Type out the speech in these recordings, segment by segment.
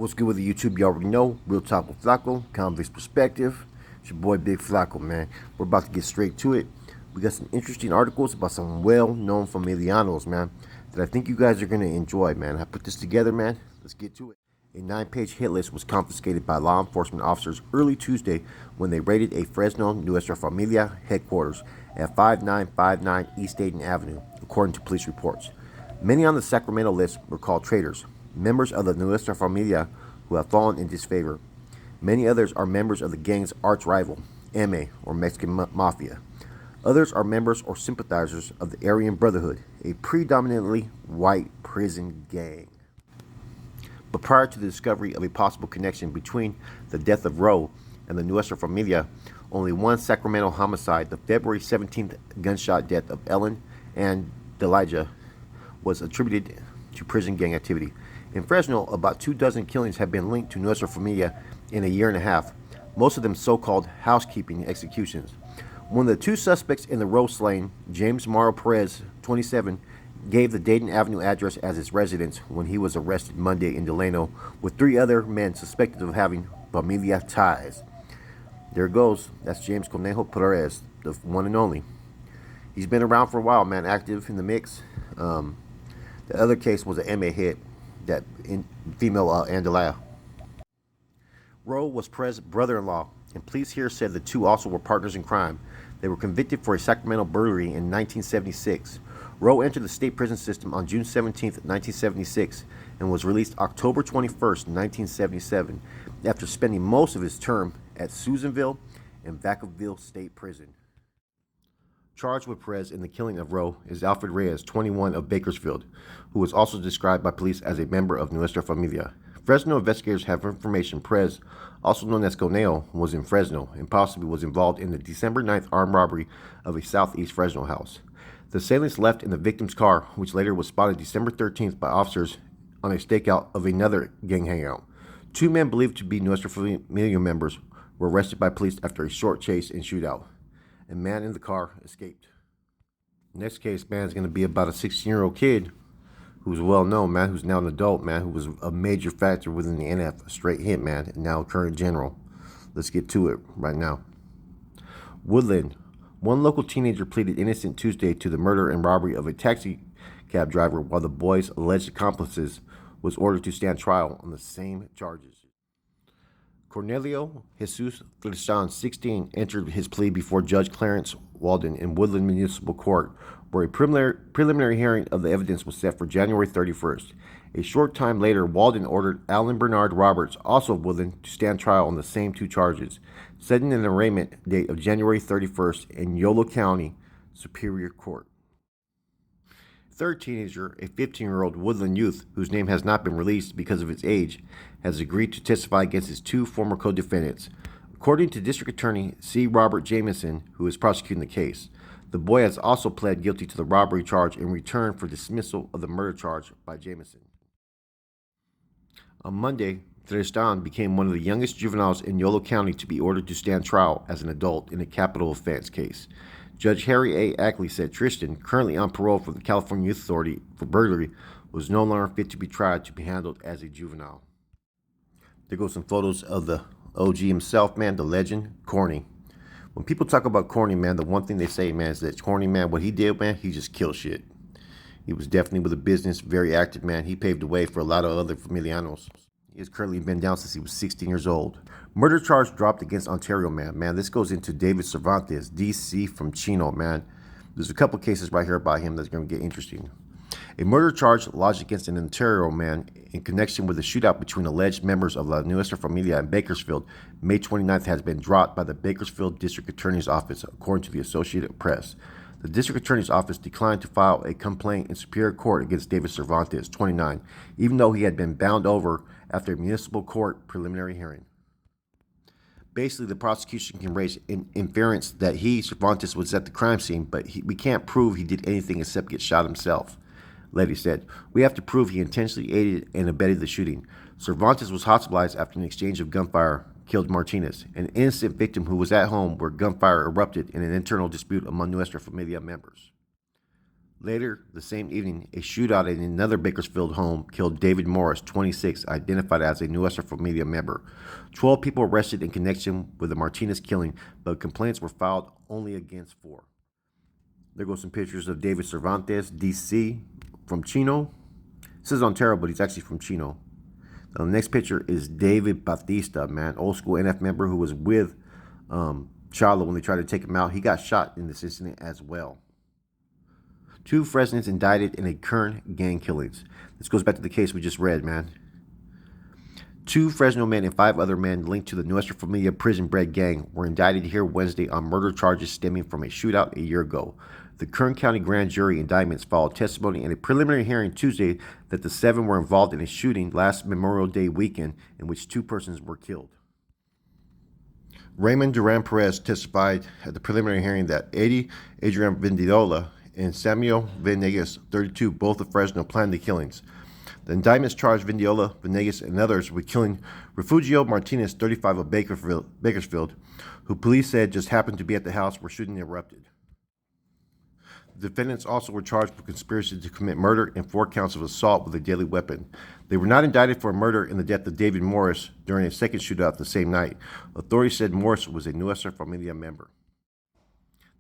What's good with the YouTube? You already know. Real Talk with Flacco, Convict's Perspective. It's your boy Big Flacco, man. We're about to get straight to it. We got some interesting articles about some well-known familianos, man, that I think you guys are going to enjoy, man. I put this together, man. Let's get to it. A 9-page hit list was confiscated by law enforcement officers early Tuesday when they raided a Fresno Nuestra Familia headquarters at 5959 East Dayton Avenue, according to police reports. Many on the Sacramento list were called traitors, members of the Nuestra Familia who have fallen in disfavor. Many others are members of the gang's arch rival, MA, or Mexican Mafia. Others are members or sympathizers of the Aryan Brotherhood, a predominantly white prison gang. But prior to the discovery of a possible connection between the death of Roe and the Nuestra Familia, only one Sacramento homicide, the February 17th gunshot death of Ellen and Delijah, was attributed to prison gang activity. In Fresno, about 24 killings have been linked to Nuestra Familia in a year and a half, most of them so-called housekeeping executions. One of the two suspects in the Roe slaying, James Mauro Perez, 27, gave the Dayton Avenue address as his residence when he was arrested Monday in Delano with 3 other men suspected of having familia ties. There it goes. That's James Conejo Perez, the one and only. He's been around for a while, man, active in the mix. The other case was an MA hit, that female Andalaya. Roe was Perez's brother-in-law, and police here said the two also were partners in crime. They were convicted for a Sacramento burglary in 1976. Roe entered the state prison system on June 17, 1976, and was released October 21, 1977, after spending most of his term at Susanville and Vacaville State Prison. Charged with Perez in the killing of Roe is Alfred Reyes, 21, of Bakersfield, who was also described by police as a member of Nuestra Familia. Fresno investigators have information Perez, also known as Conejo, was in Fresno and possibly was involved in the December 9th armed robbery of a southeast Fresno house. The assailants left in the victim's car, which later was spotted December 13th by officers on a stakeout of another gang hangout. 2 men believed to be Nuestra Familia members were arrested by police after a short chase and shootout. A man in the car escaped. Next case, man, is going to be about a 16-year-old kid who's well known, man, who's now an adult, man, who was a major factor within the NF, a straight hit, man, and now current general. Let's get to it right now. Woodland. One local teenager pleaded innocent Tuesday to the murder and robbery of a taxi cab driver, while the boy's alleged accomplices was ordered to stand trial on the same charges. Cornelio Jesus Tristan, 16, entered his plea before Judge Clarence Walden in Woodland Municipal Court, where a preliminary hearing of the evidence was set for January 31st. A short time later, Walden ordered Alan Bernard Roberts, also of Woodland, to stand trial on the same 2 charges, setting an arraignment date of January 31st in Yolo County Superior Court. Third teenager, a 15-year-old Woodland youth whose name has not been released because of its age, has agreed to testify against his 2 former co-defendants. According to District Attorney C. Robert Jamison, who is prosecuting the case, the boy has also pled guilty to the robbery charge in return for dismissal of the murder charge by Jamison. On Monday, Tristan became one of the youngest juveniles in Yolo County to be ordered to stand trial as an adult in a capital offense case. Judge Harry A. Ackley said Tristan, currently on parole for the California Youth Authority for burglary, was no longer fit to be tried to be handled as a juvenile. There goes some photos of the OG himself, man, the legend, Corny. When people talk about Corny, man, the one thing they say, man, is that Corny, man, what he did, man, he just killed shit. He was definitely with a business, very active, man. He paved the way for a lot of other familianos. He has currently been down since he was 16 years old. Murder charge dropped against Ontario man. Man, this goes into David Cervantes, DC from Chino, man. There's a couple cases right here about him that's going to get interesting. A murder charge lodged against an Ontario man in connection with a shootout between alleged members of La Nuestra Familia in Bakersfield, May 29th, has been dropped by the Bakersfield District Attorney's Office, according to the Associated Press. The District Attorney's Office declined to file a complaint in Superior Court against David Cervantes, 29, even though he had been bound over after a municipal court preliminary hearing. Basically, the prosecution can raise inference that Cervantes, was at the crime scene, but we can't prove he did anything except get shot himself. Lady said, "We have to prove he intentionally aided and abetted the shooting." Cervantes was hospitalized after an exchange of gunfire killed Martinez, an innocent victim who was at home where gunfire erupted in an internal dispute among Nuestra Familia members. Later the same evening, a shootout in another Bakersfield home killed David Morris, 26, identified as a Nuestra Familia member. 12 people arrested in connection with the Martinez killing, but complaints were filed only against 4. There go some pictures of David Cervantes, D.C., from Chino. It says Ontario, but he's actually from Chino. The next picture is David Batista, man, old school NF member who was with Charlo when they tried to take him out. He got shot in this incident as well. 2 Fresnans indicted in a current gang killings. This goes back to the case we just read, man. 2 Fresno men and 5 other men linked to the Nuestra Familia prison break gang were indicted here Wednesday on murder charges stemming from a shootout a year ago. The Kern County grand jury indictments followed testimony in a preliminary hearing Tuesday that the 7 were involved in a shooting last Memorial Day weekend in which 2 persons were killed. Raymond Duran Perez testified at the preliminary hearing that Adrian Vindiola and Samuel Venegas, 32, both of Fresno, planned the killings. The indictments charged Vindiola, Venegas, and others with killing Refugio Martinez, 35, of Bakersfield, who police said just happened to be at the house where shooting erupted. The defendants also were charged with conspiracy to commit murder and 4 counts of assault with a deadly weapon. They were not indicted for murder in the death of David Morris during a second shootout the same night. Authorities said Morris was a Nuestra Familia member.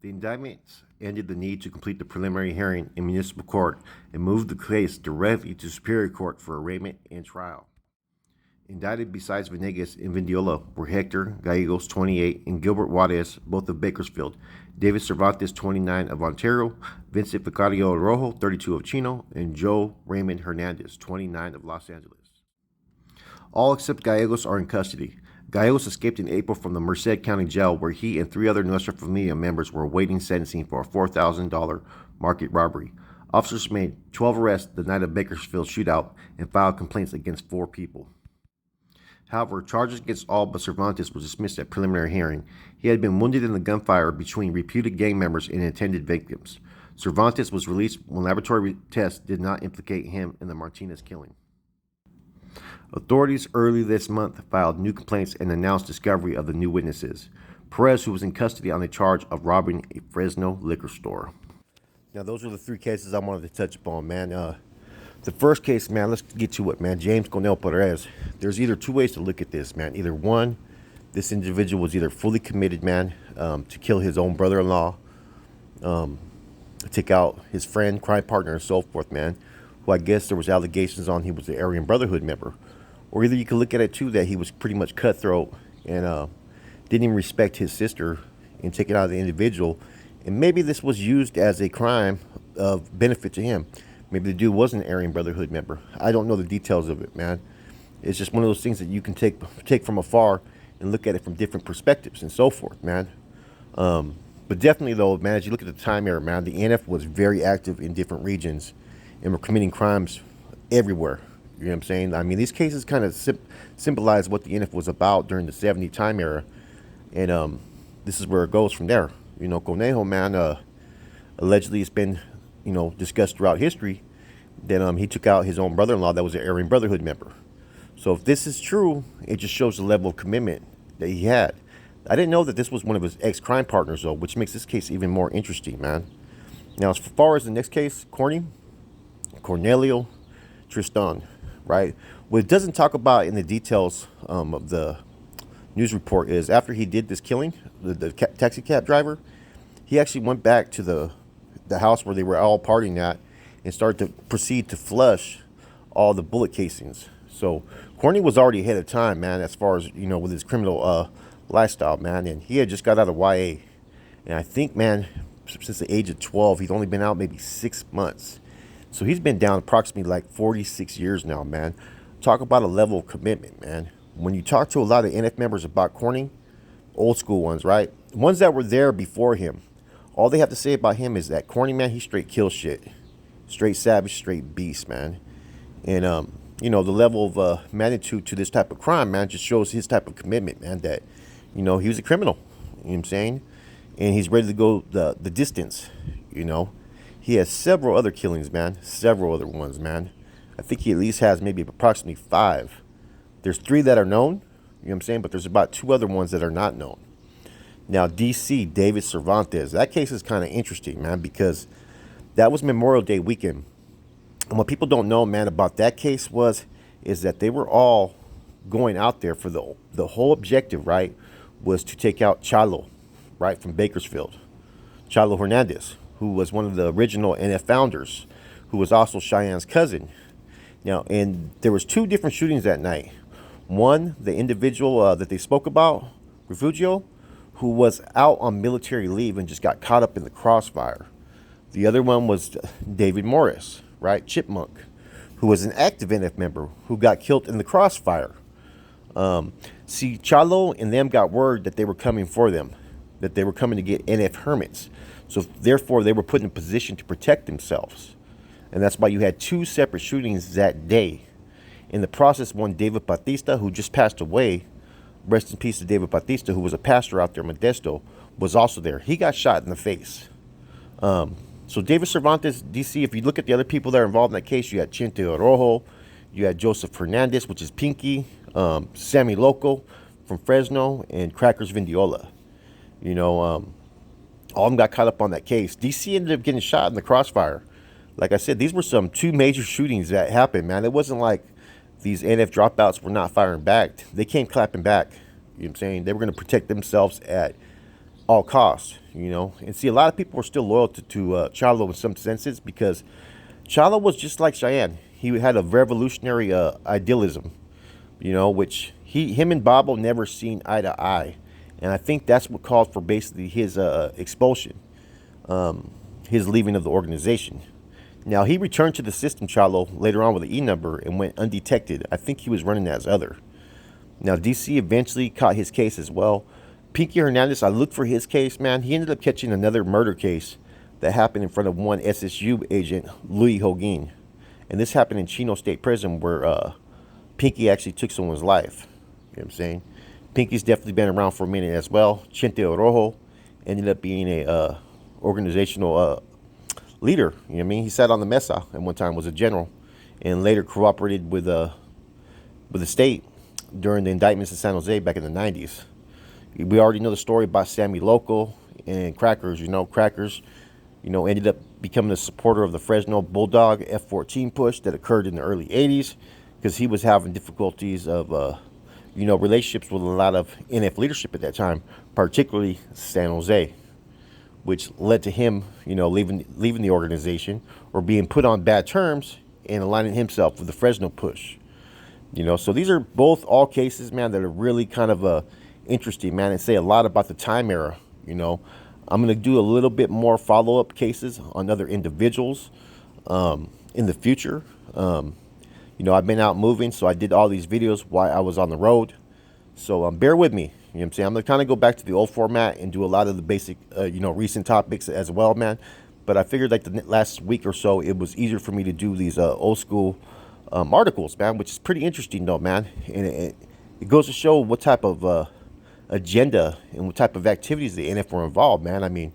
The indictments ended the need to complete the preliminary hearing in municipal court and moved the case directly to Superior Court for arraignment and trial. Indicted besides Venegas and Vindiola were Hector Gallegos, 28, and Gilbert Juarez, both of Bakersfield, David Cervantes, 29, of Ontario, Vincent Vicario Rojo, 32, of Chino, and Joe Raymond Hernandez, 29, of Los Angeles. All except Gallegos are in custody. Gallegos escaped in April from the Merced County Jail, where he and 3 other Nuestra Familia members were awaiting sentencing for a $4,000 market robbery. Officers made 12 arrests the night of Bakersfield shootout and filed complaints against 4 people. However, charges against all but Cervantes were dismissed at preliminary hearing. He had been wounded in the gunfire between reputed gang members and intended victims. Cervantes was released when laboratory tests did not implicate him in the Martinez killing. Authorities early this month filed new complaints and announced discovery of the new witnesses. Perez, who was in custody on the charge of robbing a Fresno liquor store. Now, those are the 3 cases I wanted to touch upon, man. The first case, man, let's get to it, man. James Conejo Perez. There's either 2 ways to look at this, man. Either one, this individual was either fully committed, man, to kill his own brother-in-law, take out his friend, crime partner, and so forth, man, who I guess there was allegations on he was an Aryan Brotherhood member. Or either you can look at it, too, that he was pretty much cutthroat and didn't even respect his sister in taking out the individual. And maybe this was used as a crime of benefit to him. Maybe the dude was an Aryan Brotherhood member. I don't know the details of it, man. It's just one of those things that you can take from afar and look at it from different perspectives and so forth, man. But definitely, though, man, as you look at the time era, man, the NF was very active in different regions and were committing crimes everywhere. You know what I'm saying? I mean, these cases kind of symbolize what the NF was about during the 70 time era. And this is where it goes from there. You know, Conejo, man, allegedly it's been, discussed throughout history that he took out his own brother-in-law that was an Aryan Brotherhood member. So if this is true, it just shows the level of commitment that he had. I didn't know that this was one of his ex-crime partners, though, which makes this case even more interesting, man. Now, as far as the next case, Cornelio Tristan, right? What it doesn't talk about in the details of the news report is after he did this killing, the taxi cab driver, he actually went back to the house where they were all partying at and started to proceed to flush all the bullet casings. So Corny was already ahead of time, man, as far as, with his criminal lifestyle, man. And he had just got out of YA. And I think, man, since the age of 12, he's only been out maybe 6 months. So he's been down approximately like 46 years now, man. Talk about a level of commitment, man. When you talk to a lot of NF members about Corny, old school ones, right? Ones that were there before him, all they have to say about him is that Corny, man, he straight kill shit. Straight savage, straight beast, man. And, the level of magnitude to this type of crime, man, just shows his type of commitment, man, that, he was a criminal. You know what I'm saying? And he's ready to go the distance, He has several other killings, man. Several other ones, man. I think he at least has maybe approximately 5. There's 3 that are known, you know what I'm saying? But there's about 2 other ones that are not known. Now, D.C., David Cervantes. That case is kind of interesting, man, because That was Memorial Day weekend. And what people don't know, man, about that case is that they were all going out there for the whole objective, right, was to take out Chalo, right, from Bakersfield. Chalo Hernandez, who was one of the original NF founders, who was also Cheyenne's cousin. Now, and there was two different shootings that night. One, the individual that they spoke about, Refugio, who was out on military leave and just got caught up in the crossfire. The other one was David Morris, right, Chipmunk, who was an active NF member who got killed in the crossfire. See, Chalo and them got word that they were coming for them, that they were coming to get NF hermits. So therefore, they were put in a position to protect themselves. And that's why you had two separate shootings that day. In the process, one, David Batista, who just passed away, rest in peace to David Batista, who was a pastor out there in Modesto, was also there. He got shot in the face. So David Cervantes, DC, if you look at the other people that are involved in that case, you had Chente Orojo, you had Joseph Hernandez, which is Pinky, Sammy Loco from Fresno, and Crackers Vindiola. You know, all of them got caught up on that case. DC ended up getting shot in the crossfire. Like I said, these were some two major shootings that happened, man. It wasn't like these NF dropouts were not firing back. They came clapping back. You know what I'm saying? They were going to protect themselves at all costs, you know. And see, a lot of people were still loyal to Chalo in some senses, because Chalo was just like Cheyenne. He had a revolutionary idealism, you know, which him and Bobo never seen eye to eye. And I think that's what called for basically his expulsion, his leaving of the organization. Now, he returned to the system, Chalo, later on with an E number and went undetected. I think he was running as other. Now, DC eventually caught his case as well. Pinky Hernandez, I looked for his case, man. He ended up catching another murder case that happened in front of one SSU agent, Louis Hoguin. And this happened in Chino State Prison, where Pinky actually took someone's life. You know what I'm saying? Pinky's definitely been around for a minute as well. Chente Orojo ended up being a organizational leader. You know what I mean? He sat on the mesa at one time, was a general, and later cooperated with the state during the indictments in San Jose back in the 90s. We already know the story about Sammy Loco and Crackers. You know, Crackers, you know, ended up becoming a supporter of the Fresno Bulldog F-14 push that occurred in the early 80s, because he was having difficulties of, you know, relationships with a lot of NF leadership at that time, particularly San Jose, which led to him, you know, leaving the organization or being put on bad terms and aligning himself with the Fresno push. You know, so these are both all cases, man, that are really kind of interesting, man, and say a lot about the time era. You know, I'm going to do a little bit more follow-up cases on other individuals in the future. You know, I've been out moving, so I did all these videos while I was on the road. So bear with me. You know what I'm saying? I'm going to kind of go back to the old format and do a lot of the basic, you know, recent topics as well, man. But I figured like the last week or so, it was easier for me to do these old school articles, man, which is pretty interesting though, man. And it goes to show what type of agenda and what type of activities the NF were involved, man. I mean,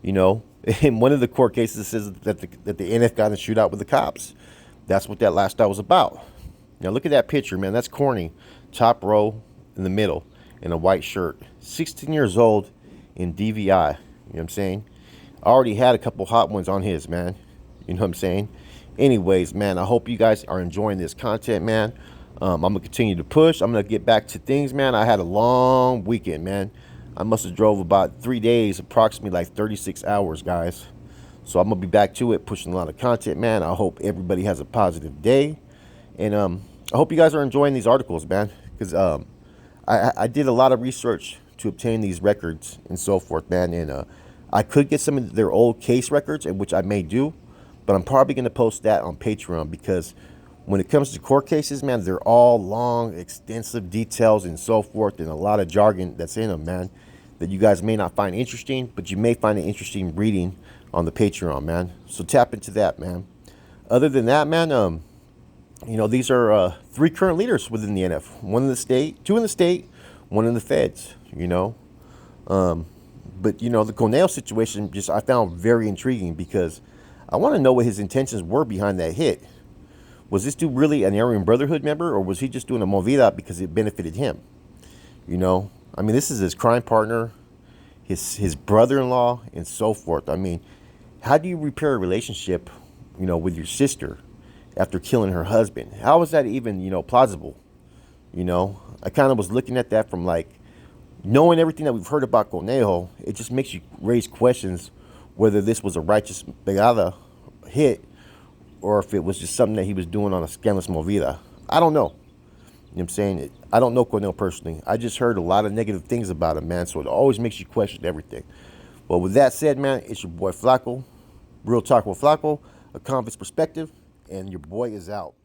you know, in one of the court cases, it says that the NF got in a shootout with the cops. That's what that last night was about. Now look at that picture, man. That's Corny, top row in the middle, in a white shirt, 16 years old in DVI. You know what I'm saying? I already had a couple hot ones on his, man. You know what I'm saying? Anyways, man, I hope you guys are enjoying this content, man. I'm going to continue to push. I'm going to get back to things, man. I had a long weekend, man. I must have drove about 3 days, approximately like 36 hours, guys. So I'm going to be back to it, pushing a lot of content, man. I hope everybody has a positive day. And I hope you guys are enjoying these articles, man. Because I did a lot of research to obtain these records and so forth, man. And I could get some of their old case records, and which I may do. But I'm probably going to post that on Patreon, because when it comes to court cases, man, they're all long, extensive details and so forth, and a lot of jargon that's in them, man, that you guys may not find interesting, but you may find it interesting reading on the Patreon, man. So tap into that, man. Other than that, man, you know, these are 3 current leaders within the NF. 1 in the state, 2 in the state, 1 in the feds, you know. But, you know, the Conejo situation just I found very intriguing, because I want to know what his intentions were behind that hit. Was this dude really an Aryan Brotherhood member, or was he just doing a movida because it benefited him? You know, I mean, this is his crime partner, his brother-in-law, and so forth. I mean, How do you repair a relationship, with your sister after killing her husband? How is that even, plausible? I kind of was looking at that from like knowing everything that we've heard about Conejo. It just makes you raise questions whether this was a righteous pegada hit or if it was just something that he was doing on a scandalous movida. I don't know. You know what I'm saying? I don't know Cornell personally. I just heard a lot of negative things about him, man. So it always makes you question everything. But with that said, man, it's your boy Flacco. Real Talk with Flacco, a convict's perspective, and your boy is out.